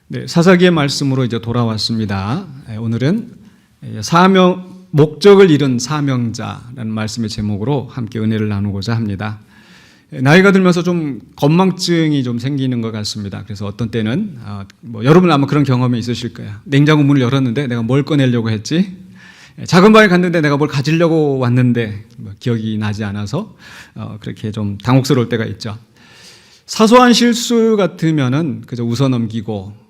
네, 사사기의 말씀으로 이제 돌아왔습니다. 오늘은 목적을 잃은 사명자라는 말씀의 제목으로 함께 은혜를 나누고자 합니다. 나이가 들면서 좀 건망증이 좀 생기는 것 같습니다. 그래서 어떤 때는 여러분 아마 그런 경험이 있으실 거예요. 냉장고 문을 열었는데 내가 뭘 꺼내려고 했지? 작은 방에 갔는데 내가 뭘 가지려고 왔는데 기억이 나지 않아서 그렇게 좀 당혹스러울 때가 있죠. 사소한 실수 같으면은 그저 웃어 넘기고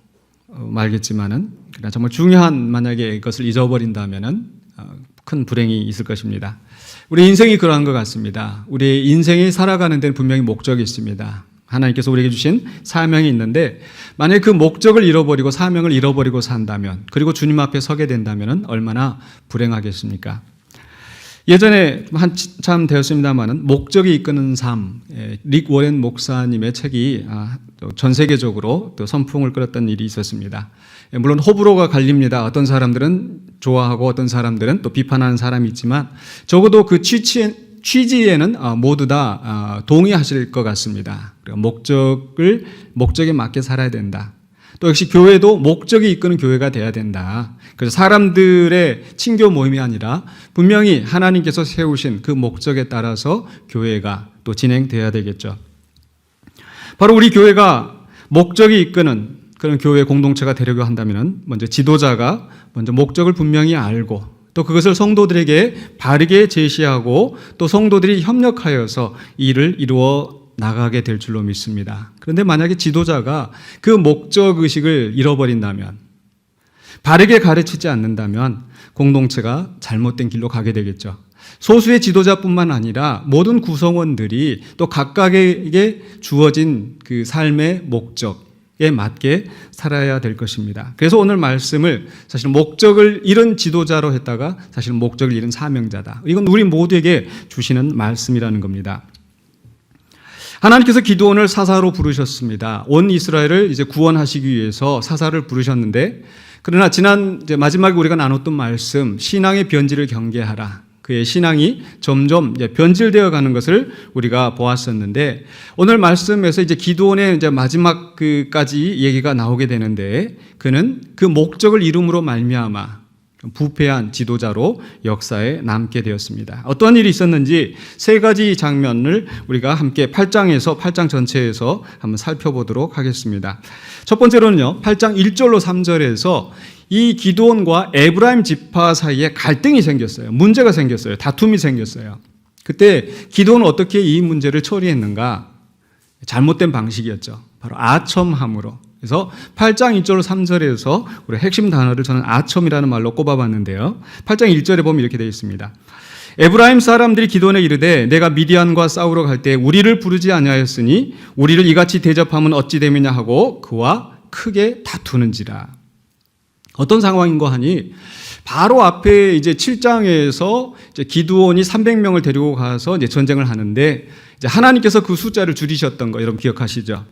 말겠지만은 정말 중요한 만약에 이것을 잊어버린다면은 큰 불행이 있을 것입니다. 우리 인생이 그러한 것 같습니다. 우리 인생이 살아가는 데는 분명히 목적이 있습니다. 하나님께서 우리에게 주신 사명이 있는데 만약에 그 목적을 잃어버리고 사명을 잃어버리고 산다면, 그리고 주님 앞에 서게 된다면 얼마나 불행하겠습니까? 예전에 한참 되었습니다만은 목적이 이끄는 삶, 릭 워렌 목사님의 책이 전 세계적으로 또 선풍을 끌었던 일이 있었습니다. 물론 호불호가 갈립니다. 어떤 사람들은 좋아하고 어떤 사람들은 또 비판하는 사람이 있지만 적어도 그 취지에는 모두 다 동의하실 것 같습니다. 목적에 맞게 살아야 된다. 또 역시 교회도 목적이 이끄는 교회가 돼야 된다. 그래서 사람들의 친교 모임이 아니라 분명히 하나님께서 세우신 그 목적에 따라서 교회가 또 진행돼야 되겠죠. 바로 우리 교회가 목적이 이끄는 그런 교회 공동체가 되려고 한다면 먼저 지도자가 먼저 목적을 분명히 알고 또 그것을 성도들에게 바르게 제시하고 또 성도들이 협력하여서 일을 이루어 나가게 될 줄로 믿습니다. 그런데 만약에 지도자가 그 목적의식을 잃어버린다면, 바르게 가르치지 않는다면 공동체가 잘못된 길로 가게 되겠죠. 소수의 지도자뿐만 아니라 모든 구성원들이 또 각각에게 주어진 그 삶의 목적에 맞게 살아야 될 것입니다. 그래서 오늘 말씀을 사실 목적을 잃은 지도자로 했다가 사실 목적을 잃은 사명자다. 이건 우리 모두에게 주시는 말씀이라는 겁니다. 하나님께서 기드온을 사사로 부르셨습니다. 온 이스라엘을 이제 구원하시기 위해서 사사를 부르셨는데, 그러나 지난 마지막에 우리가 나눴던 말씀, 신앙의 변질을 경계하라. 그의 신앙이 점점 변질되어 가는 것을 우리가 보았었는데, 오늘 말씀에서 이제 기드온의 이제 마지막까지 얘기가 나오게 되는데, 그는 그 목적을 이름으로 말미암아 부패한 지도자로 역사에 남게 되었습니다. 어떤 일이 있었는지 세 가지 장면을 우리가 함께 8장 전체에서 한번 살펴보도록 하겠습니다. 첫 번째로는요, 8장 1절로 3절에서 이 기드온과 에브라임 지파 사이에 갈등이 생겼어요. 문제가 생겼어요. 다툼이 생겼어요. 그때 기드온은 어떻게 이 문제를 처리했는가? 잘못된 방식이었죠. 바로 아첨함으로. 그래서 8장 1절 3절에서 우리 핵심 단어를 저는 아첨이라는 말로 꼽아봤는데요. 8장 1절에 보면 이렇게 되어 있습니다. 에브라임 사람들이 기드온에 이르되 내가 미디안과 싸우러 갈 때 우리를 부르지 아니하였으니 우리를 이같이 대접하면 어찌 되느냐 하고 그와 크게 다투는지라. 어떤 상황인가 하니 바로 앞에 이제 7장에서 이제 기드온이 300명을 데리고 가서 이제 전쟁을 하는데 이제 하나님께서 그 숫자를 줄이셨던 거 여러분 기억하시죠?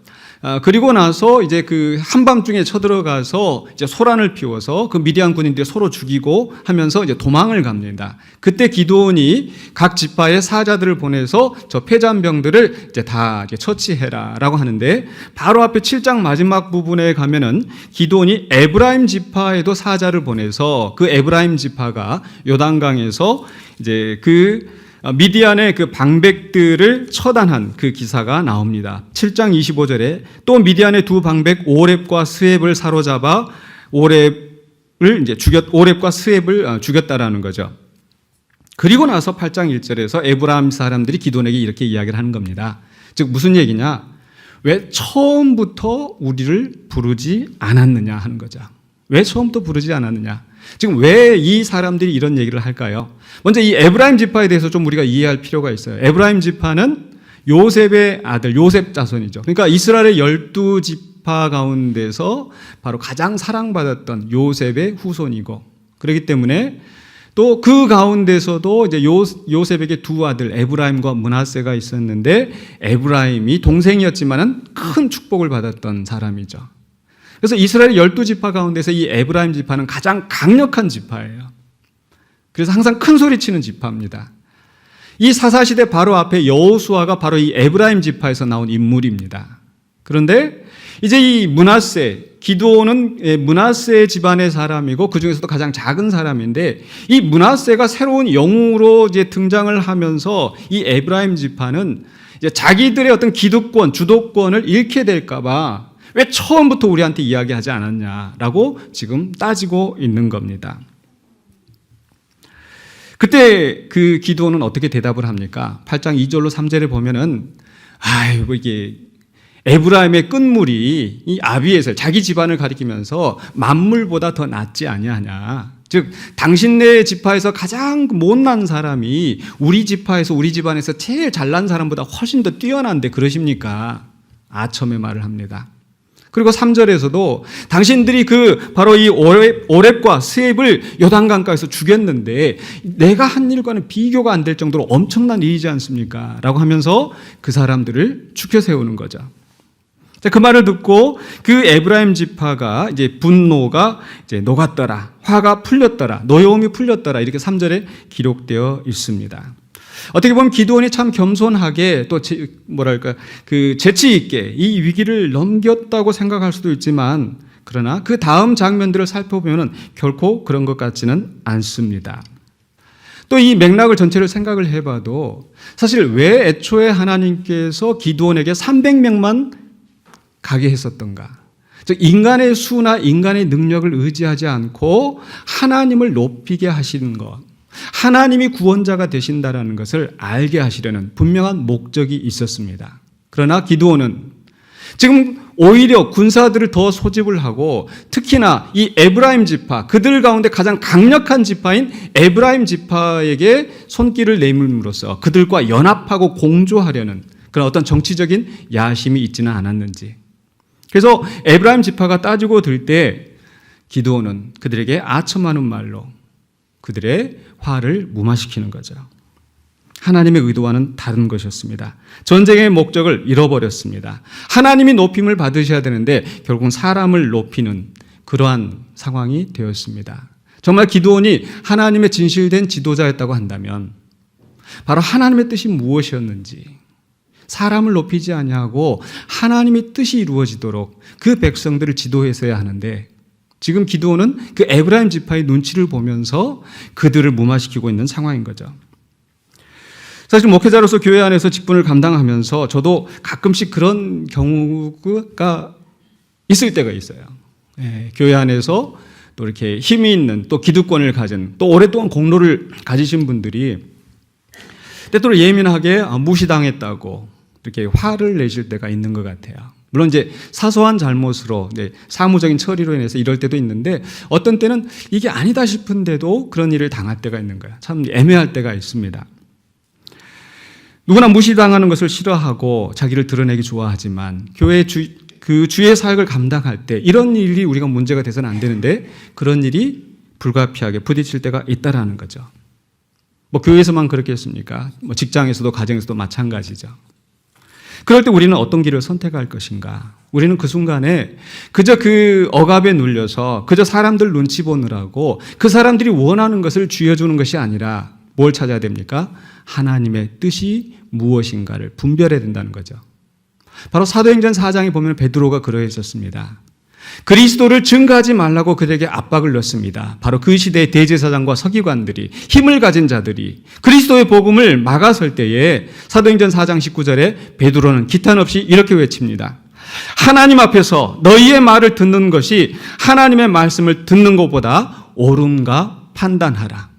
그리고 나서 이제 그 한밤중에 쳐들어가서 이제 소란을 피워서 그 미디안 군인들이 서로 죽이고 하면서 이제 도망을 갑니다. 그때 기드온이 각 지파의 사자들을 보내서 저 패잔병들을 이제 다 처치해라라고 하는데, 바로 앞에 7장 마지막 부분에 가면은 기드온이 에브라임 지파에도 사자를 보내서 그 에브라임 지파가 요단강에서 이제 미디안의 그 방백들을 처단한 그 기사가 나옵니다. 7장 25절에 또 미디안의 두 방백 오렙과 스웹을 사로잡아 오렙과 스웹을 죽였다라는 거죠. 그리고 나서 8장 1절에서 에브라임 사람들이 기드온에게 이렇게 이야기를 하는 겁니다. 즉 무슨 얘기냐? 왜 처음부터 우리를 부르지 않았느냐 하는 거죠. 왜 처음부터 부르지 않았느냐? 지금 왜 이 사람들이 이런 얘기를 할까요? 먼저 이 에브라임 지파에 대해서 좀 우리가 이해할 필요가 있어요. 에브라임 지파는 요셉의 아들, 요셉 자손이죠. 그러니까 이스라엘의 12지파 가운데서 바로 가장 사랑받았던 요셉의 후손이고, 그렇기 때문에 또 그 가운데서도 이제 요셉에게 두 아들 에브라임과 므낫세가 있었는데, 에브라임이 동생이었지만은 큰 축복을 받았던 사람이죠. 그래서 이스라엘 12지파 가운데서 이 에브라임 지파는 가장 강력한 지파예요. 그래서 항상 큰 소리 치는 지파입니다. 이 사사시대 바로 앞에 여호수아가 바로 이 에브라임 지파에서 나온 인물입니다. 그런데 이제 이 므낫세, 기드온은 므낫세 집안의 사람이고 그 중에서도 가장 작은 사람인데 이 므낫세가 새로운 영웅으로 이제 등장을 하면서 이 에브라임 지파는 이제 자기들의 어떤 기득권, 주도권을 잃게 될까봐 왜 처음부터 우리한테 이야기하지 않았냐라고 지금 따지고 있는 겁니다. 그때 그 기드온은 어떻게 대답을 합니까? 8장 2절로 3절에 보면은 아이고 이게 에브라임의 끝물이 이 아비에셀 자기 집안을 가리키면서 만물보다 더 낫지 아니하냐. 즉 당신네 지파에서 가장 못난 사람이 우리 지파에서 우리 집안에서 제일 잘난 사람보다 훨씬 더 뛰어난데 그러십니까? 아첨의 말을 합니다. 그리고 3절에서도 당신들이 그 바로 이 오렙과 스앱을 요단강가에서 죽였는데 내가 한 일과는 비교가 안 될 정도로 엄청난 일이지 않습니까? 라고 하면서 그 사람들을 추켜 세우는 거죠. 자, 그 말을 듣고 그 에브라임 지파가 이제 분노가 이제 녹았더라, 화가 풀렸더라, 노여움이 풀렸더라 이렇게 3절에 기록되어 있습니다. 어떻게 보면 기드온이 참 겸손하게 또 그 재치 있게 이 위기를 넘겼다고 생각할 수도 있지만 그러나 그 다음 장면들을 살펴보면 결코 그런 것 같지는 않습니다. 또 이 맥락을 전체를 생각을 해봐도 사실 왜 애초에 하나님께서 기드온에게 300명만 가게 했었던가? 즉 인간의 수나 인간의 능력을 의지하지 않고 하나님을 높이게 하시는 것, 하나님이 구원자가 되신다라는 것을 알게 하시려는 분명한 목적이 있었습니다. 그러나 기드온은 지금 오히려 군사들을 더 소집을 하고 특히나 이 에브라임 지파, 그들 가운데 가장 강력한 지파인 에브라임 지파에게 손길을 내밀므로써 그들과 연합하고 공조하려는 그런 어떤 정치적인 야심이 있지는 않았는지. 그래서 에브라임 지파가 따지고 들 때 기드온은 그들에게 아첨하는 말로 그들의 화를 무마시키는 거죠. 하나님의 의도와는 다른 것이었습니다. 전쟁의 목적을 잃어버렸습니다. 하나님이 높임을 받으셔야 되는데 결국은 사람을 높이는 그러한 상황이 되었습니다. 정말 기드온이 하나님의 진실된 지도자였다고 한다면 바로 하나님의 뜻이 무엇이었는지 사람을 높이지 아니하고 하나님의 뜻이 이루어지도록 그 백성들을 지도했어야 하는데 지금 기드온은 그 에브라임 지파의 눈치를 보면서 그들을 무마시키고 있는 상황인 거죠. 사실 목회자로서 교회 안에서 직분을 감당하면서 저도 가끔씩 그런 경우가 있을 때가 있어요. 교회 안에서 또 이렇게 힘이 있는 또 기득권을 가진 또 오랫동안 공로를 가지신 분들이 때때로 예민하게 무시당했다고 이렇게 화를 내실 때가 있는 것 같아요. 물론 이제 사소한 잘못으로 이제 사무적인 처리로 인해서 이럴 때도 있는데 어떤 때는 이게 아니다 싶은데도 그런 일을 당할 때가 있는 거예요. 참 애매할 때가 있습니다. 누구나 무시당하는 것을 싫어하고 자기를 드러내기 좋아하지만 교회 그 주의 사역을 감당할 때 이런 일이 우리가 문제가 돼서는 안 되는데 그런 일이 불가피하게 부딪힐 때가 있다라는 거죠. 뭐 교회에서만 그렇겠습니까? 뭐 직장에서도 가정에서도 마찬가지죠. 그럴 때 우리는 어떤 길을 선택할 것인가? 우리는 그 순간에 그저 그 억압에 눌려서 그저 사람들 눈치 보느라고 그 사람들이 원하는 것을 쥐어주는 것이 아니라 뭘 찾아야 됩니까? 하나님의 뜻이 무엇인가를 분별해야 된다는 거죠. 바로 사도행전 4장에 보면 베드로가 그러했었습니다. 그리스도를 증거하지 말라고 그들에게 압박을 넣습니다. 바로 그 시대의 대제사장과 서기관들이 힘을 가진 자들이 그리스도의 복음을 막아설 때에 사도행전 4장 19절에 베드로는 기탄 없이 이렇게 외칩니다. 하나님 앞에서 너희의 말을 듣는 것이 하나님의 말씀을 듣는 것보다 옳은가 판단하라.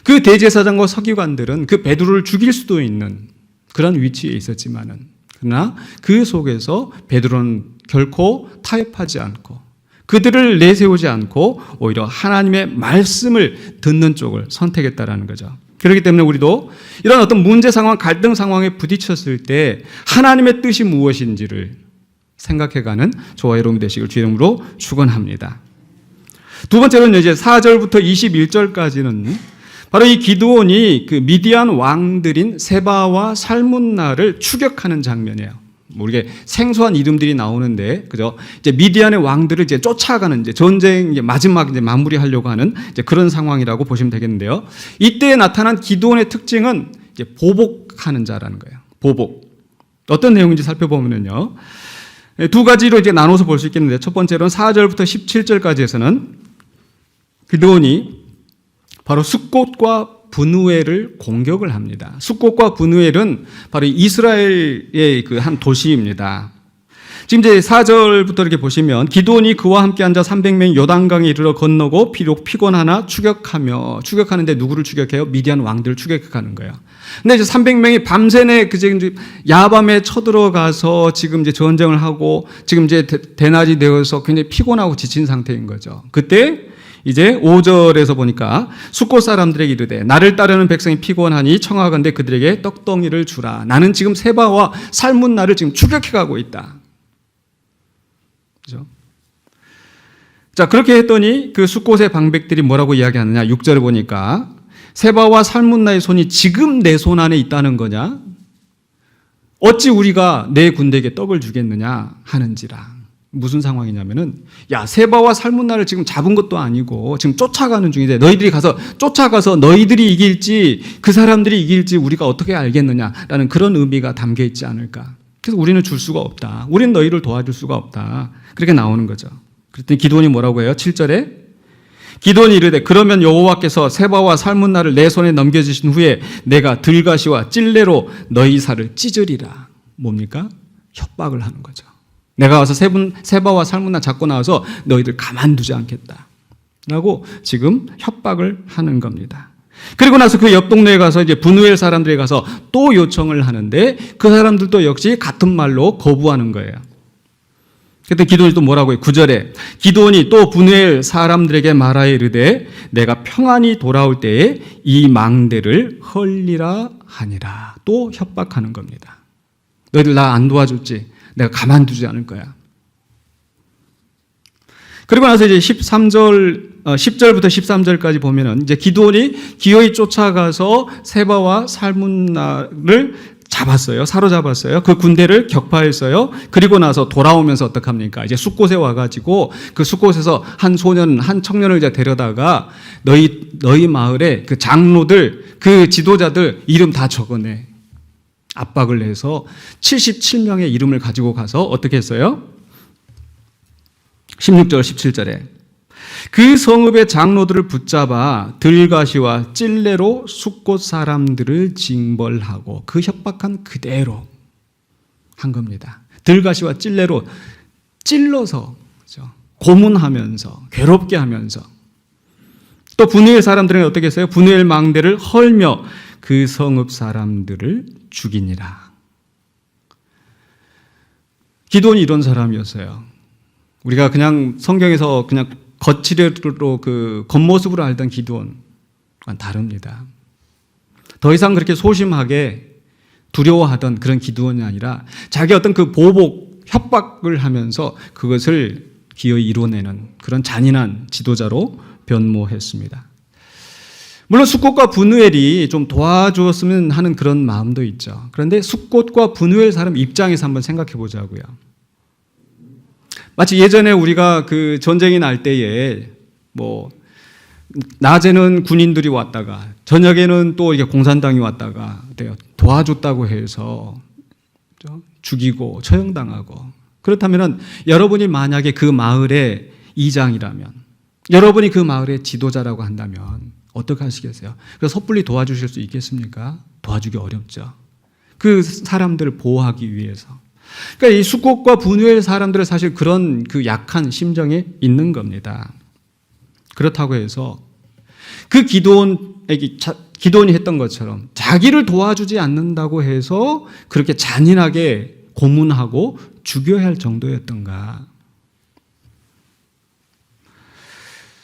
그 대제사장과 서기관들은 그 베드로를 죽일 수도 있는 그런 위치에 있었지만은 그러나 그 속에서 베드로는 결코 타협하지 않고 그들을 내세우지 않고 오히려 하나님의 말씀을 듣는 쪽을 선택했다라는 거죠. 그렇기 때문에 우리도 이런 어떤 문제 상황, 갈등 상황에 부딪혔을 때 하나님의 뜻이 무엇인지를 생각해가는 저와 여러분 되시길 주의 이름으로 축원합니다. 두 번째로는 이제 4절부터 21절까지는 바로 이 기드온이 그 미디안 왕들인 세바와 살문나를 추격하는 장면이에요. 우리가 생소한 이름들이 나오는데, 그죠? 이제 미디안의 왕들을 이제 쫓아가는 이제 전쟁 이제 마지막 이제 마무리하려고 하는 이제 그런 상황이라고 보시면 되겠는데요. 이때 나타난 기드온의 특징은 이제 보복하는 자라는 거예요. 보복. 어떤 내용인지 살펴보면요. 두 가지로 이제 나눠서 볼 수 있겠는데, 첫 번째로는 4절부터 17절까지에서는 기드온이 바로 숫꽃과 브누엘을 공격을 합니다. 숫꽃과 브누엘은 바로 이스라엘의 그 한 도시입니다. 지금 이제 4절부터 이렇게 보시면 기드온이 그와 함께 앉아 300명이 요단강에 이르러 건너고 비록 피곤하나 추격하는데 누구를 추격해요? 미디안 왕들을 추격하는 거예요. 근데 이제 300명이 밤새내 이제 야밤에 쳐들어가서 지금 이제 전쟁을 하고 지금 이제 대낮이 되어서 굉장히 피곤하고 지친 상태인 거죠. 그때 이제 5절에서 보니까 숫꽃 사람들에게 이르되 나를 따르는 백성이 피곤하니 청하건대 그들에게 떡덩이를 주라. 나는 지금 세바와 살문나를 지금 추격해 가고 있다. 그죠? 자, 그렇게 했더니 그 숫꽃의 방백들이 뭐라고 이야기하느냐? 6절에 보니까 세바와 살문나의 손이 지금 내 손 안에 있다는 거냐? 어찌 우리가 내 군대에게 떡을 주겠느냐 하는지라. 무슨 상황이냐면은, 야, 세바와 살문나를 지금 잡은 것도 아니고 지금 쫓아가는 중인데 너희들이 쫓아가서 너희들이 이길지 그 사람들이 이길지 우리가 어떻게 알겠느냐라는 그런 의미가 담겨 있지 않을까. 그래서 우리는 줄 수가 없다. 우리는 너희를 도와줄 수가 없다. 그렇게 나오는 거죠. 그랬더니 기드온이 뭐라고 해요? 7절에 기드온이 이르되 그러면 여호와께서 세바와 살문나를 내 손에 넘겨주신 후에 내가 들가시와 찔레로 너희 살을 찢으리라. 뭡니까? 협박을 하는 거죠. 내가 와서 세바와 살문나 잡고 나와서 너희들 가만두지 않겠다 라고 지금 협박을 하는 겁니다. 그리고 나서 그 옆 동네에 가서 이제 브누엘 사람들에 가서 또 요청을 하는데 그 사람들도 역시 같은 말로 거부하는 거예요. 그때 기드온이 또 뭐라고 해요? 9절에 기드온이 또 브누엘 사람들에게 말하여 이르되 내가 평안히 돌아올 때에 이 망대를 헐리라 하니라. 또 협박하는 겁니다. 너희들 나 안 도와줄지 내가 가만두지 않을 거야. 그리고 나서 이제 10절부터 13절까지 보면은 이제 기드온이 기어이 쫓아가서 세바와 살문나를 잡았어요. 사로잡았어요. 그 군대를 격파했어요. 그리고 나서 돌아오면서 어떡합니까? 이제 숫곳에 와가지고 그 숫곳에서 한 청년을 이제 데려다가 너희 마을에 그 장로들, 그 지도자들 이름 다 적어내. 압박을 해서 77명의 이름을 가지고 가서 어떻게 했어요? 16절, 17절에 그 성읍의 장로들을 붙잡아 들가시와 찔레로 숫꽃 사람들을 징벌하고 그 협박한 그대로 한 겁니다. 들가시와 찔레로 찔러서 고문하면서 괴롭게 하면서 또 브누엘 사람들은 어떻게 했어요? 브누엘 망대를 헐며 그 성읍 사람들을 죽이니라. 기드온이 이런 사람이었어요. 우리가 그냥 성경에서 그냥 겉치려로 그 겉모습으로 알던 기드온과는 다릅니다. 더 이상 그렇게 소심하게 두려워하던 그런 기드온이 아니라 자기 어떤 그 보복, 협박을 하면서 그것을 기어이 이뤄내는 그런 잔인한 지도자로 변모했습니다. 물론 숫꽃과 브누엘이 좀 도와주었으면 하는 그런 마음도 있죠. 그런데 숫꽃과 브누엘 사람 입장에서 한번 생각해 보자고요. 마치 예전에 우리가 그 전쟁이 날 때에 낮에는 군인들이 왔다가 저녁에는 또 이게 공산당이 왔다가 도와줬다고 해서 죽이고 처형당하고, 그렇다면 여러분이 만약에 그 마을의 이장이라면, 여러분이 그 마을의 지도자라고 한다면 어떻게 하시겠어요? 그래서 섣불리 도와주실 수 있겠습니까? 도와주기 어렵죠. 그 사람들을 보호하기 위해서. 그러니까 이 숫꽃과 브누엘 사람들은 사실 그런 그 약한 심정에 있는 겁니다. 그렇다고 해서 그 기드온이 했던 것처럼 자기를 도와주지 않는다고 해서 그렇게 잔인하게 고문하고 죽여야 할 정도였던가?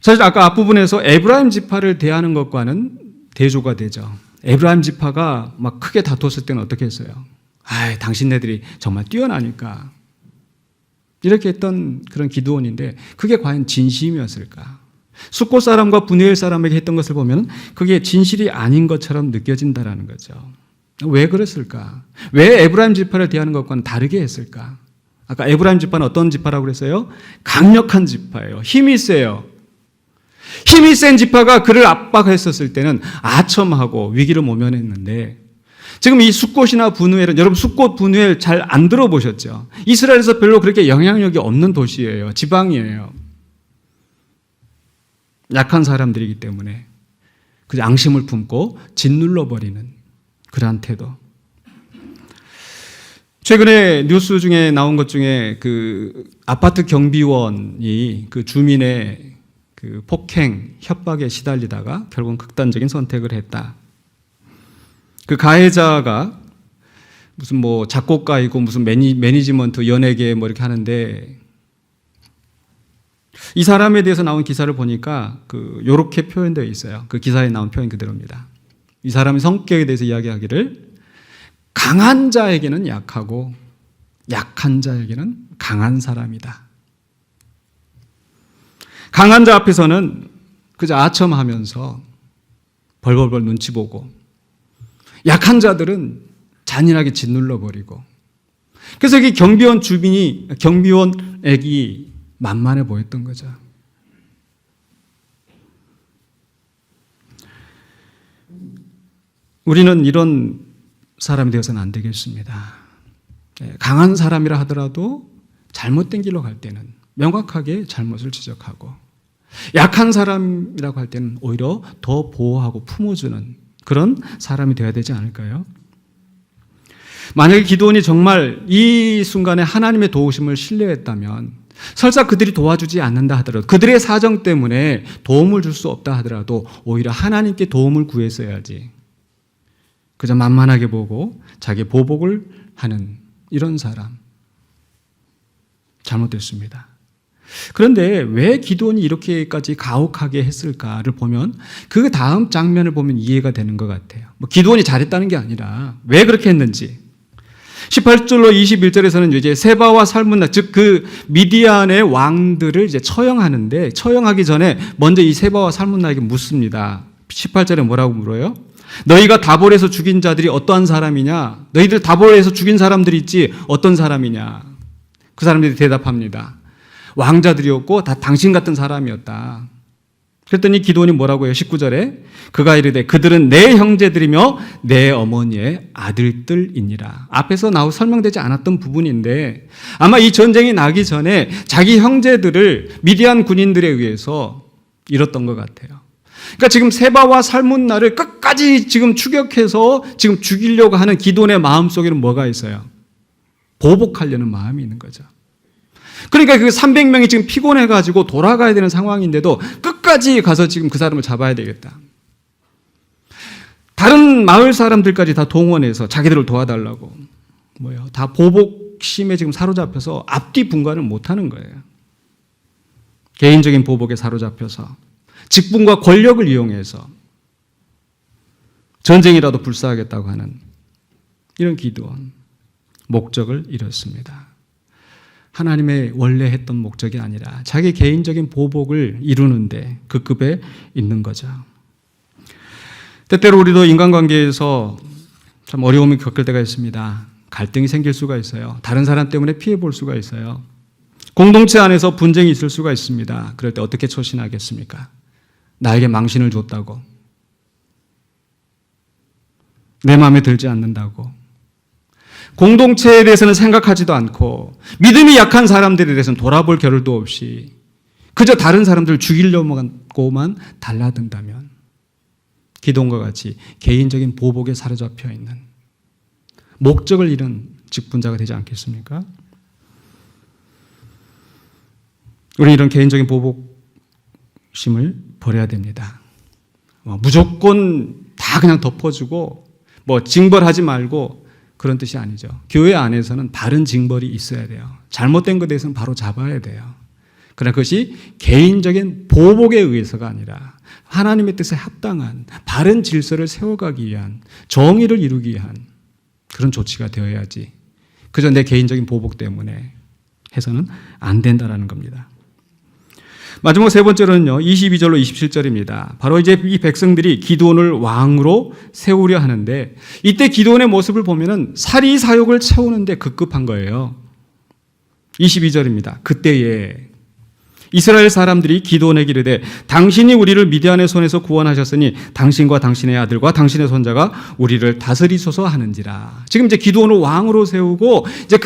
사실 아까 앞부분에서 에브라임 지파를 대하는 것과는 대조가 되죠. 에브라임 지파가 막 크게 다퉜을 때는 어떻게 했어요? 당신네들이 정말 뛰어나니까. 이렇게 했던 그런 기드온인데 그게 과연 진심이었을까? 숫꽃 사람과 브누엘 사람에게 했던 것을 보면 그게 진실이 아닌 것처럼 느껴진다는 거죠. 왜 그랬을까? 왜 에브라임 지파를 대하는 것과는 다르게 했을까? 아까 에브라임 지파는 어떤 지파라고 그랬어요? 강력한 지파예요. 힘이 세요. 힘이 센 지파가 그를 압박했었을 때는 아첨하고 위기를 모면했는데, 지금 이 숫곳이나 분우엘은 여러분 숫곳 분우엘 잘 안 들어보셨죠? 이스라엘에서 별로 그렇게 영향력이 없는 도시예요. 지방이에요. 약한 사람들이기 때문에 그 앙심을 품고 짓눌러버리는 그러한 태도. 최근에 뉴스 중에 나온 것 중에 그 아파트 경비원이 그 주민의 그 폭행, 협박에 시달리다가 결국은 극단적인 선택을 했다. 그 가해자가 무슨 뭐 작곡가이고 무슨 매니지먼트 연예계 뭐 이렇게 하는데 이 사람에 대해서 나온 기사를 보니까 요렇게 표현되어 있어요. 그 기사에 나온 표현 그대로입니다. 이 사람의 성격에 대해서 이야기하기를 강한 자에게는 약하고 약한 자에게는 강한 사람이다. 강한 자 앞에서는 그저 아첨하면서 벌벌벌 눈치 보고 약한 자들은 잔인하게 짓눌러버리고 그래서 이 경비원액이 만만해 보였던 거죠. 우리는 이런 사람이 되어서는 안 되겠습니다. 강한 사람이라 하더라도 잘못된 길로 갈 때는 명확하게 잘못을 지적하고 약한 사람이라고 할 때는 오히려 더 보호하고 품어주는 그런 사람이 되어야 되지 않을까요? 만약에 기드온이 정말 이 순간에 하나님의 도우심을 신뢰했다면 설사 그들이 도와주지 않는다 하더라도 그들의 사정 때문에 도움을 줄 수 없다 하더라도 오히려 하나님께 도움을 구했어야지. 그저 만만하게 보고 자기 보복을 하는 이런 사람. 잘못됐습니다. 그런데 왜 기드온이 이렇게까지 가혹하게 했을까를 보면 그 다음 장면을 보면 이해가 되는 것 같아요. 뭐 기드온이 잘했다는 게 아니라 왜 그렇게 했는지. 18절로 21절에서는 이제 세바와 살문나 즉 그 미디안의 왕들을 이제 처형하는데 처형하기 전에 먼저 이 세바와 살문나에게 묻습니다. 18절에 뭐라고 물어요? 너희가 다볼에서 죽인 자들이 어떠한 사람이냐? 너희들 다볼에서 죽인 사람들이 있지 어떤 사람이냐? 그 사람들이 대답합니다. 왕자들이었고 다 당신 같은 사람이었다. 그랬더니 기드온이 뭐라고 해요? 19절에 그가 이르되 그들은 내 형제들이며 내 어머니의 아들들이니라. 앞에서 설명되지 않았던 부분인데 아마 이 전쟁이 나기 전에 자기 형제들을 미디안 군인들에 의해서 잃었던 것 같아요. 그러니까 지금 세바와 살문나를 끝까지 지금 추격해서 지금 죽이려고 하는 기드온의 마음속에는 뭐가 있어요? 보복하려는 마음이 있는 거죠. 그러니까 그 300명이 지금 피곤해가지고 돌아가야 되는 상황인데도 끝까지 가서 지금 그 사람을 잡아야 되겠다. 다른 마을 사람들까지 다 동원해서 자기들을 도와달라고 다 보복심에 지금 사로잡혀서 앞뒤 분간을 못하는 거예요. 개인적인 보복에 사로잡혀서 직분과 권력을 이용해서 전쟁이라도 불사하겠다고 하는 이런 기드온 목적을 이뤘습니다. 하나님의 원래 했던 목적이 아니라 자기 개인적인 보복을 이루는데 그 급에 있는 거죠. 때때로 우리도 인간관계에서 참 어려움을 겪을 때가 있습니다. 갈등이 생길 수가 있어요. 다른 사람 때문에 피해 볼 수가 있어요. 공동체 안에서 분쟁이 있을 수가 있습니다. 그럴 때 어떻게 처신하겠습니까? 나에게 망신을 줬다고, 내 마음에 들지 않는다고, 공동체에 대해서는 생각하지도 않고 믿음이 약한 사람들에 대해서는 돌아볼 겨를도 없이 그저 다른 사람들을 죽이려고만 달라든다면 기드온과 같이 개인적인 보복에 사로잡혀 있는 목적을 잃은 직분자가 되지 않겠습니까? 우리는 이런 개인적인 보복심을 버려야 됩니다. 무조건 다 그냥 덮어주고 징벌하지 말고 그런 뜻이 아니죠. 교회 안에서는 바른 징벌이 있어야 돼요. 잘못된 것에 대해서는 바로 잡아야 돼요. 그러나 그것이 개인적인 보복에 의해서가 아니라 하나님의 뜻에 합당한 바른 질서를 세워가기 위한 정의를 이루기 위한 그런 조치가 되어야지 그저 내 개인적인 보복 때문에 해서는 안 된다라는 겁니다. 마지막 세 번째로는요, 22절로 27절입니다. 바로 이제 이 백성들이 기드온을 왕으로 세우려 하는데 이때 기드온의 모습을 보면은 사리사욕을 채우는데 급급한 거예요. 22절입니다. 그때에 이스라엘 사람들이 기드온에게 이르되 당신이 우리를 미디안의 손에서 구원하셨으니 당신과 당신의 아들과 당신의 손자가 우리를 다스리소서 하는지라. 지금 이제 기드온을 왕으로 세우고 이제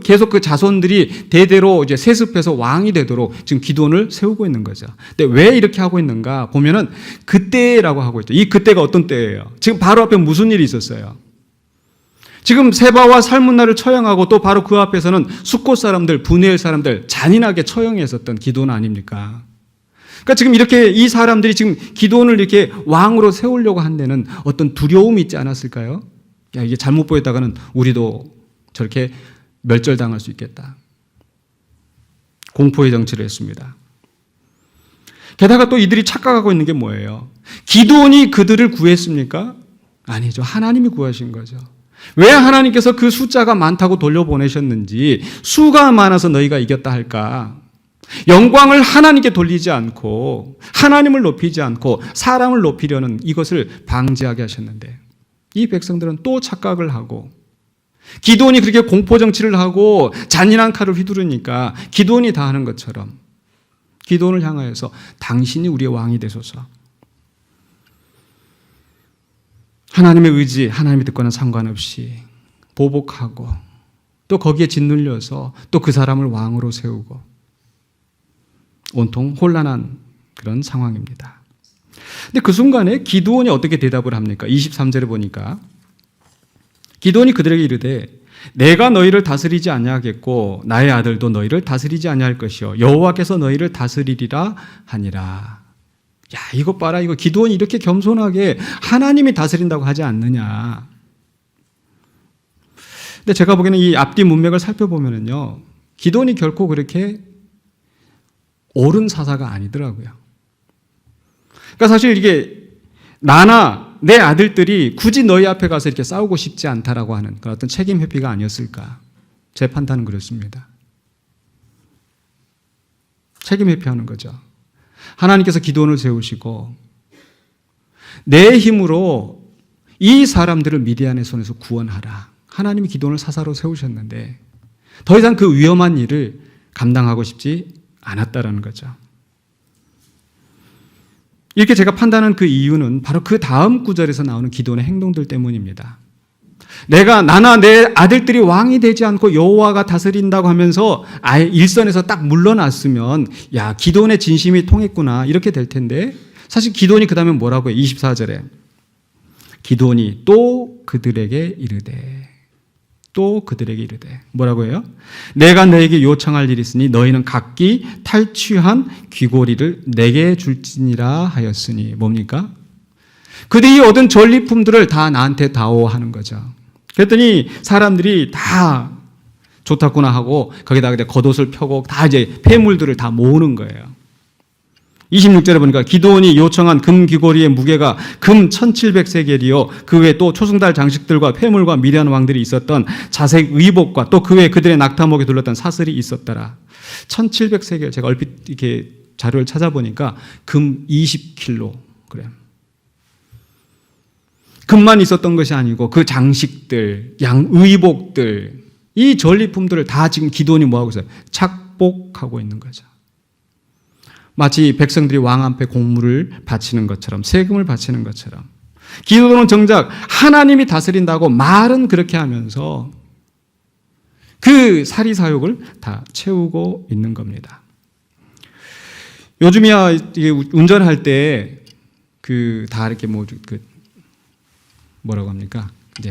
계속 그 자손들이 대대로 이제 세습해서 왕이 되도록 지금 기드온을 세우고 있는 거죠. 근데 왜 이렇게 하고 있는가 보면은 그때라고 하고 있죠. 이 그때가 어떤 때예요? 지금 바로 앞에 무슨 일이 있었어요? 지금 세바와 살문나를 처형하고 또 바로 그 앞에서는 숫곳 사람들, 분해엘 사람들 잔인하게 처형했었던 기드온 아닙니까? 그러니까 지금 이렇게 이 사람들이 지금 기드온을 이렇게 왕으로 세우려고 한 데는 어떤 두려움이 있지 않았을까요? 야, 이게 잘못 보였다가는 우리도 저렇게 멸절당할 수 있겠다. 공포의 정치를 했습니다. 게다가 또 이들이 착각하고 있는 게 뭐예요? 기드온이 그들을 구했습니까? 아니죠. 하나님이 구하신 거죠. 왜 하나님께서 그 숫자가 많다고 돌려보내셨는지, 수가 많아서 너희가 이겼다 할까? 영광을 하나님께 돌리지 않고 하나님을 높이지 않고 사람을 높이려는 이것을 방지하게 하셨는데, 이 백성들은 또 착각을 하고 기드온이 그렇게 공포정치를 하고 잔인한 칼을 휘두르니까 기드온이 다 하는 것처럼 기드온을 향하여서 당신이 우리의 왕이 되소서. 하나님의 의지, 하나님의 뜻과는 상관없이 보복하고 또 거기에 짓눌려서 또 그 사람을 왕으로 세우고 온통 혼란한 그런 상황입니다. 근데 그 순간에 기드온이 어떻게 대답을 합니까? 23절에 보니까 기드온이 그들에게 이르되 내가 너희를 다스리지 아니하겠고 나의 아들도 너희를 다스리지 아니할 것이요 여호와께서 너희를 다스리리라 하니라. 야, 이것 봐라. 이거 기드온이 이렇게 겸손하게 하나님이 다스린다고 하지 않느냐. 근데 제가 보기에는 이 앞뒤 문맥을 살펴보면요, 기드온이 결코 그렇게 옳은 사사가 아니더라고요. 그러니까 사실 이게 나나 내 아들들이 굳이 너희 앞에 가서 이렇게 싸우고 싶지 않다라고 하는 그런 어떤 책임 회피가 아니었을까. 제 판단은 그렇습니다. 책임 회피하는 거죠. 하나님께서 기드온을 세우시고 내 힘으로 이 사람들을 미디안의 손에서 구원하라. 하나님이 기드온을 사사로 세우셨는데 더 이상 그 위험한 일을 감당하고 싶지 않았다라는 거죠. 이렇게 제가 판단한 그 이유는 바로 그 다음 구절에서 나오는 기드온의 행동들 때문입니다. 나나 내 아들들이 왕이 되지 않고 여호와가 다스린다고 하면서 아예 일선에서 딱 물러났으면 야, 기드온의 진심이 통했구나 이렇게 될 텐데, 사실 기드온이 그 다음에 뭐라고 해요? 24절에 기드온이 또 그들에게 이르되 뭐라고 해요? 내가 너에게 요청할 일이 있으니 너희는 각기 탈취한 귀고리를 내게 줄지니라 하였으니 뭡니까? 그들이 얻은 전리품들을 다 나한테 다오 하는 거죠. 그랬더니 사람들이 다 좋다구나 하고 거기다가 겉옷을 펴고 다 이제 폐물들을 다 모으는 거예요. 26절에 보니까 기드온이 요청한 금 귀고리의 무게가 금 1700세겔이요 그 외에 또 초승달 장식들과 폐물과 미디안 왕들이 있었던 자색 의복과 또 그 외에 그들의 낙타목에 둘렀던 사슬이 있었더라. 1700세겔, 제가 얼핏 이렇게 자료를 찾아보니까 금 20kg. 금만 있었던 것이 아니고 그 장식들, 의복들, 이 전리품들을 다 지금 기드온이 뭐하고 있어요? 착복하고 있는 거죠. 마치 백성들이 왕 앞에 공물을 바치는 것처럼, 세금을 바치는 것처럼. 기드온은 정작 하나님이 다스린다고 말은 그렇게 하면서 그 사리사욕을 다 채우고 있는 겁니다. 요즘이야 운전할 때 다 이렇게 뭐라고 합니까? 이제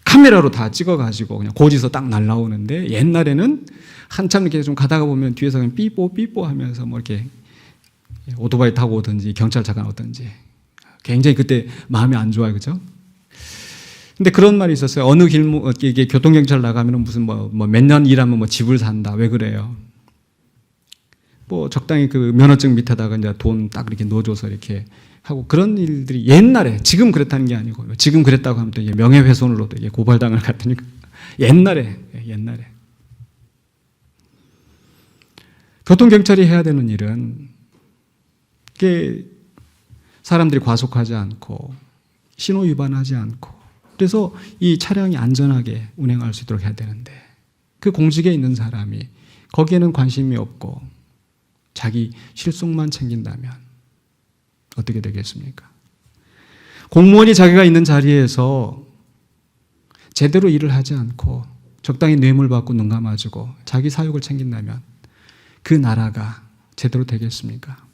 카메라로 다 찍어가지고 그냥 고지서 딱 날라오는데, 옛날에는 한참 이렇게 좀 가다가 보면 뒤에서 그냥 삐뽀 하면서 뭐 이렇게 오토바이 타고 오든지 경찰차가 오든지 굉장히 그때 마음이 안 좋아요, 그죠? 근데 그런 말이 있었어요. 어느 길목 이게 교통경찰 나가면 무슨 몇 년 일하면 집을 산다. 왜 그래요? 적당히 그 면허증 밑에다가 이제 돈 딱 이렇게 넣어줘서 이렇게 하고, 그런 일들이 옛날에, 지금 그랬다는 게 아니고, 지금 그랬다고 하면 또 이게 명예훼손으로도 이게 고발당할 것 같으니까, 옛날에. 교통경찰이 해야 되는 일은, 이게 사람들이 과속하지 않고, 신호 위반하지 않고, 그래서 이 차량이 안전하게 운행할 수 있도록 해야 되는데, 그 공직에 있는 사람이 거기에는 관심이 없고, 자기 실속만 챙긴다면 어떻게 되겠습니까? 공무원이 자기가 있는 자리에서 제대로 일을 하지 않고 적당히 뇌물 받고 눈 감아주고 자기 사욕을 챙긴다면 그 나라가 제대로 되겠습니까?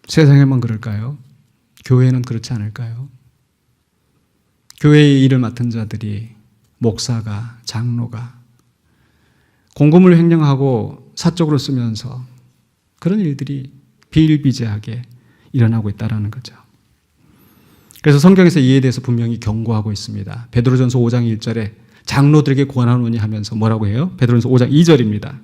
세상에만 그럴까요? 교회는 그렇지 않을까요? 교회의 일을 맡은 자들이 목사가, 장로가 공금을 횡령하고 사적으로 쓰면서 그런 일들이 비일비재하게 일어나고 있다는 거죠. 그래서 성경에서 이에 대해서 분명히 경고하고 있습니다. 베드로전서 5장 1절에 장로들에게 권하노니 하면서 뭐라고 해요? 베드로전서 5장 2절입니다.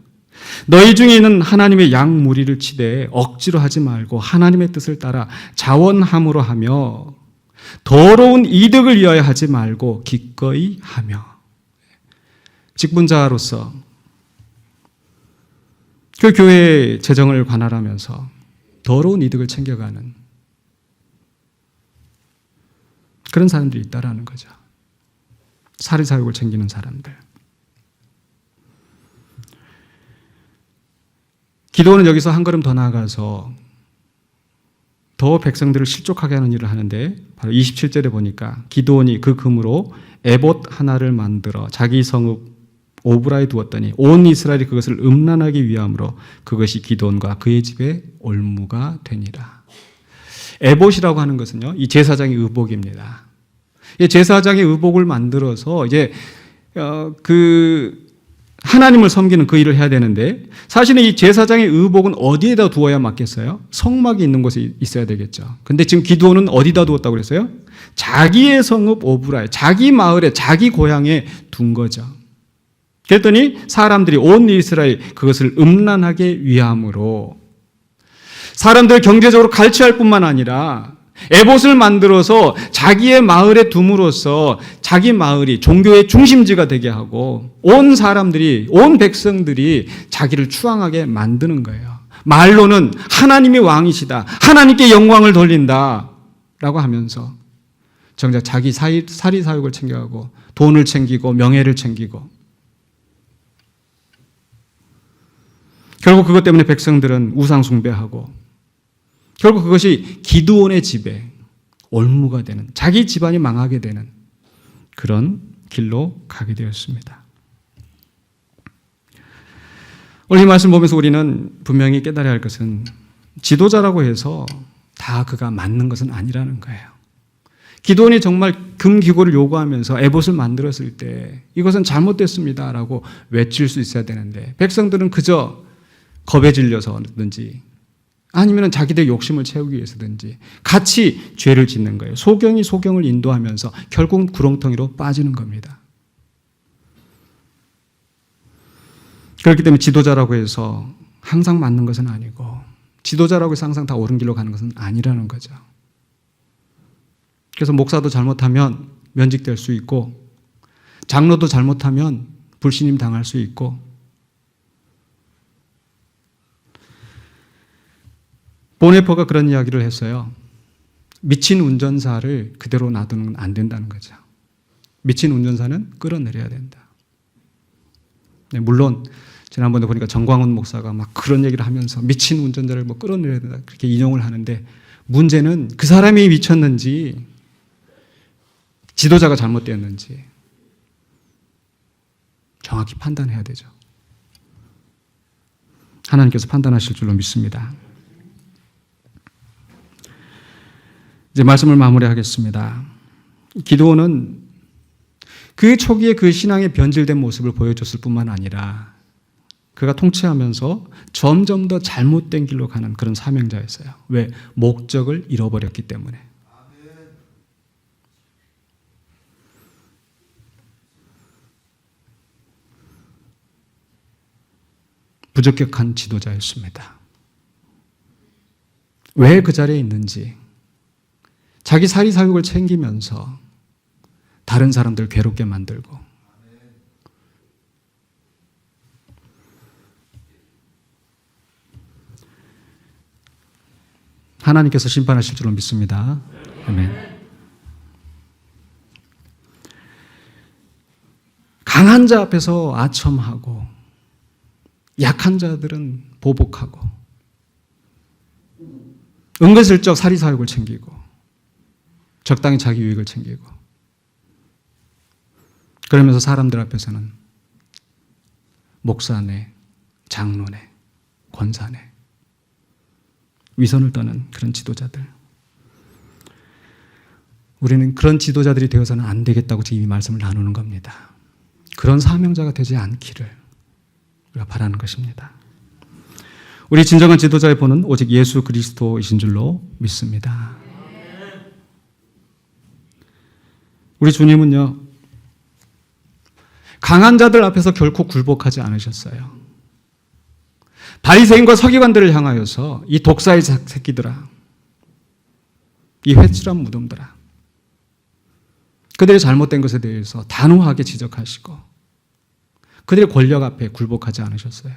너희 중에 있는 하나님의 양 무리를 치되 억지로 하지 말고 하나님의 뜻을 따라 자원함으로 하며 더러운 이득을 위하여 하지 말고 기꺼이 하며. 직분자로서 그 교회의 재정을 관할하면서 더러운 이득을 챙겨가는 그런 사람들이 있다라는 거죠. 사리사욕을 챙기는 사람들. 기도는 여기서 한 걸음 더 나아가서 더 백성들을 실족하게 하는 일을 하는데 바로 27절에 보니까 기드온이 그 금으로 에봇 하나를 만들어 자기 성읍 오브라에 두었더니 온 이스라엘이 그것을 음란하기 위함으로 그것이 기드온과 그의 집에 올무가 되니라. 에봇이라고 하는 것은요, 이 제사장의 의복입니다. 이 제사장의 의복을 만들어서 이제 하나님을 섬기는 그 일을 해야 되는데 사실은 이 제사장의 의복은 어디에다 두어야 맞겠어요? 성막이 있는 곳에 있어야 되겠죠. 근데 지금 기드온은 어디다 두었다고 그랬어요? 자기의 성읍 오브라에, 자기 마을에, 자기 고향에 둔 거죠. 그랬더니 사람들이 온 이스라엘 그것을 음란하게 위함으로 사람들 경제적으로 갈취할 뿐만 아니라 에봇을 만들어서 자기의 마을에 둠으로써 자기 마을이 종교의 중심지가 되게 하고 온 사람들이, 온 백성들이 자기를 추앙하게 만드는 거예요. 말로는 하나님이 왕이시다, 하나님께 영광을 돌린다 라고 하면서 정작 자기 사리사욕을 챙겨가고 돈을 챙기고 명예를 챙기고 결국 그것 때문에 백성들은 우상 숭배하고 결국 그것이 기드온의 집에 올무가 되는, 자기 집안이 망하게 되는 그런 길로 가게 되었습니다. 오늘 이 말씀 보면서 우리는 분명히 깨달아야 할 것은 지도자라고 해서 다 그가 맞는 것은 아니라는 거예요. 기드온이 정말 금기구를 요구하면서 에봇을 만들었을 때 이것은 잘못됐습니다라고 외칠 수 있어야 되는데 백성들은 그저 겁에 질려서든지 아니면 자기들 욕심을 채우기 위해서든지 같이 죄를 짓는 거예요. 소경이 소경을 인도하면서 결국 구렁텅이로 빠지는 겁니다. 그렇기 때문에 지도자라고 해서 항상 맞는 것은 아니고 지도자라고 해서 항상 다 옳은 길로 가는 것은 아니라는 거죠. 그래서 목사도 잘못하면 면직될 수 있고 장로도 잘못하면 불신임 당할 수 있고 보네퍼가 그런 이야기를 했어요. 미친 운전사를 그대로 놔두는 건 안 된다는 거죠. 미친 운전사는 끌어내려야 된다. 네, 물론 지난번에 보니까 정광훈 목사가 막 그런 얘기를 하면서 미친 운전자를 뭐 끌어내려야 된다 그렇게 인용을 하는데 문제는 그 사람이 미쳤는지 지도자가 잘못되었는지 정확히 판단해야 되죠. 하나님께서 판단하실 줄로 믿습니다. 이제 말씀을 마무리하겠습니다. 기드온은 그 초기에 그 신앙의 변질된 모습을 보여줬을 뿐만 아니라 그가 통치하면서 점점 더 잘못된 길로 가는 그런 사명자였어요. 왜? 목적을 잃어버렸기 때문에. 부적격한 지도자였습니다. 왜 그 자리에 있는지 자기 사리사욕을 챙기면서 다른 사람들 괴롭게 만들고 하나님께서 심판하실 줄로 믿습니다. 아멘. 강한 자 앞에서 아첨하고 약한 자들은 보복하고 은근슬쩍 사리사욕을 챙기고 적당히 자기 유익을 챙기고 그러면서 사람들 앞에서는 목사네, 장로네, 권사네 위선을 떠는 그런 지도자들. 우리는 그런 지도자들이 되어서는 안 되겠다고 지금 이 말씀을 나누는 겁니다. 그런 사명자가 되지 않기를 우리가 바라는 것입니다. 우리 진정한 지도자의 본은 오직 예수 그리스도이신 줄로 믿습니다. 우리 주님은요, 강한 자들 앞에서 결코 굴복하지 않으셨어요. 바리새인과 서기관들을 향하여서 이 독사의 새끼들아, 이 회칠한 무덤들아, 그들의 잘못된 것에 대해서 단호하게 지적하시고 그들의 권력 앞에 굴복하지 않으셨어요.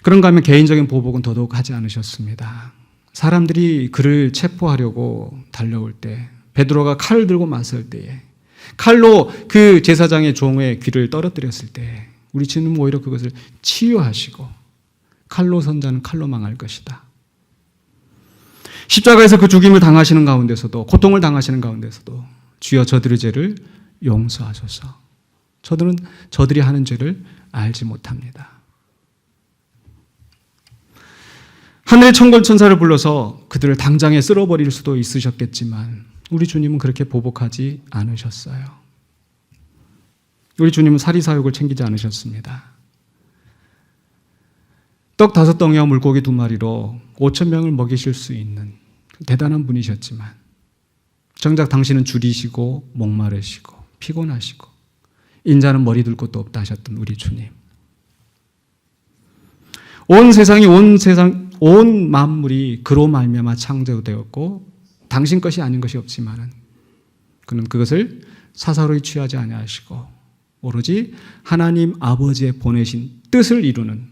그런가 하면 개인적인 보복은 더더욱 하지 않으셨습니다. 사람들이 그를 체포하려고 달려올 때, 베드로가 칼을 들고 맞설 때에, 칼로 그 제사장의 종의 귀를 떨어뜨렸을 때 우리 주님은 오히려 그것을 치유하시고 칼로 선자는 칼로 망할 것이다. 십자가에서 그 죽임을 당하시는 가운데서도, 고통을 당하시는 가운데서도 주여 저들의 죄를 용서하소서. 저들은 저들이 하는 죄를 알지 못합니다. 하늘의 천군천사를 불러서 그들을 당장에 쓸어버릴 수도 있으셨겠지만 우리 주님은 그렇게 보복하지 않으셨어요. 우리 주님은 사리사욕을 챙기지 않으셨습니다. 떡 5덩이와 물고기 2마리로 5,000명을 먹이실 수 있는 대단한 분이셨지만 정작 당신은 줄이시고 목마르시고 피곤하시고 인자는 머리 둘 곳도 없다 하셨던 우리 주님. 온 만물이 그로 말미암아 창조되었고 당신 것이 아닌 것이 없지만은 그는 그것을 사사로이 취하지 아니하시고 오로지 하나님 아버지의 보내신 뜻을 이루는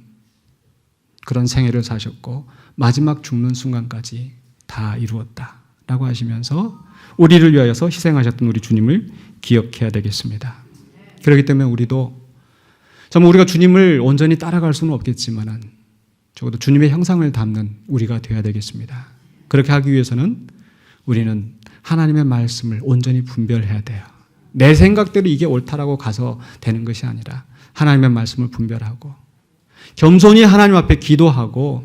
그런 생애를 사셨고 마지막 죽는 순간까지 다 이루었다라고 하시면서 우리를 위하여서 희생하셨던 우리 주님을 기억해야 되겠습니다. 그렇기 때문에 우리도 정말 우리가 주님을 온전히 따라갈 수는 없겠지만은 적어도 주님의 형상을 담는 우리가 되어야 되겠습니다. 그렇게 하기 위해서는 우리는 하나님의 말씀을 온전히 분별해야 돼요. 내 생각대로 이게 옳다라고 가서 되는 것이 아니라 하나님의 말씀을 분별하고 겸손히 하나님 앞에 기도하고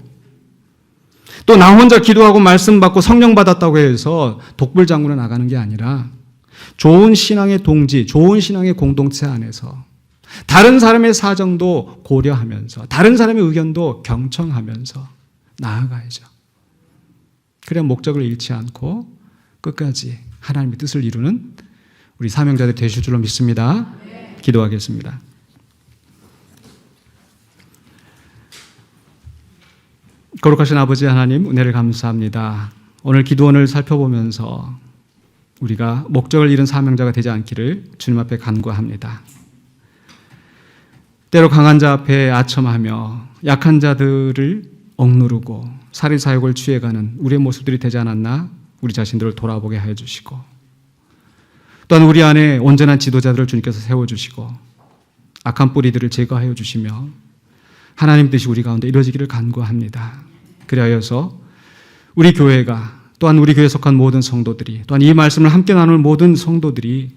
또 나 혼자 기도하고 말씀 받고 성령 받았다고 해서 독불장군에 나가는 게 아니라 좋은 신앙의 동지, 좋은 신앙의 공동체 안에서 다른 사람의 사정도 고려하면서 다른 사람의 의견도 경청하면서 나아가야죠. 그래야 목적을 잃지 않고 끝까지 하나님의 뜻을 이루는 우리 사명자들 되실 줄로 믿습니다. 기도하겠습니다. 거룩하신 아버지 하나님, 은혜를 감사합니다. 오늘 기도원을 살펴보면서 우리가 목적을 잃은 사명자가 되지 않기를 주님 앞에 간구합니다. 때로 강한 자 앞에 아첨하며 약한 자들을 억누르고 사리사욕을 취해가는 우리의 모습들이 되지 않았나 우리 자신들을 돌아보게 하여 주시고 또한 우리 안에 온전한 지도자들을 주님께서 세워주시고 악한 뿌리들을 제거하여 주시며 하나님 뜻이 우리 가운데 이루어지기를 간구합니다. 그리하여서 우리 교회가 또한 우리 교회에 속한 모든 성도들이 또한 이 말씀을 함께 나눌 모든 성도들이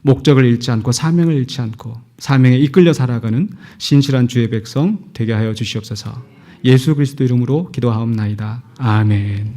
목적을 잃지 않고 사명을 잃지 않고 사명에 이끌려 살아가는 신실한 주의 백성 되게 하여 주시옵소서. 예수 그리스도 이름으로 기도하옵나이다. 아멘.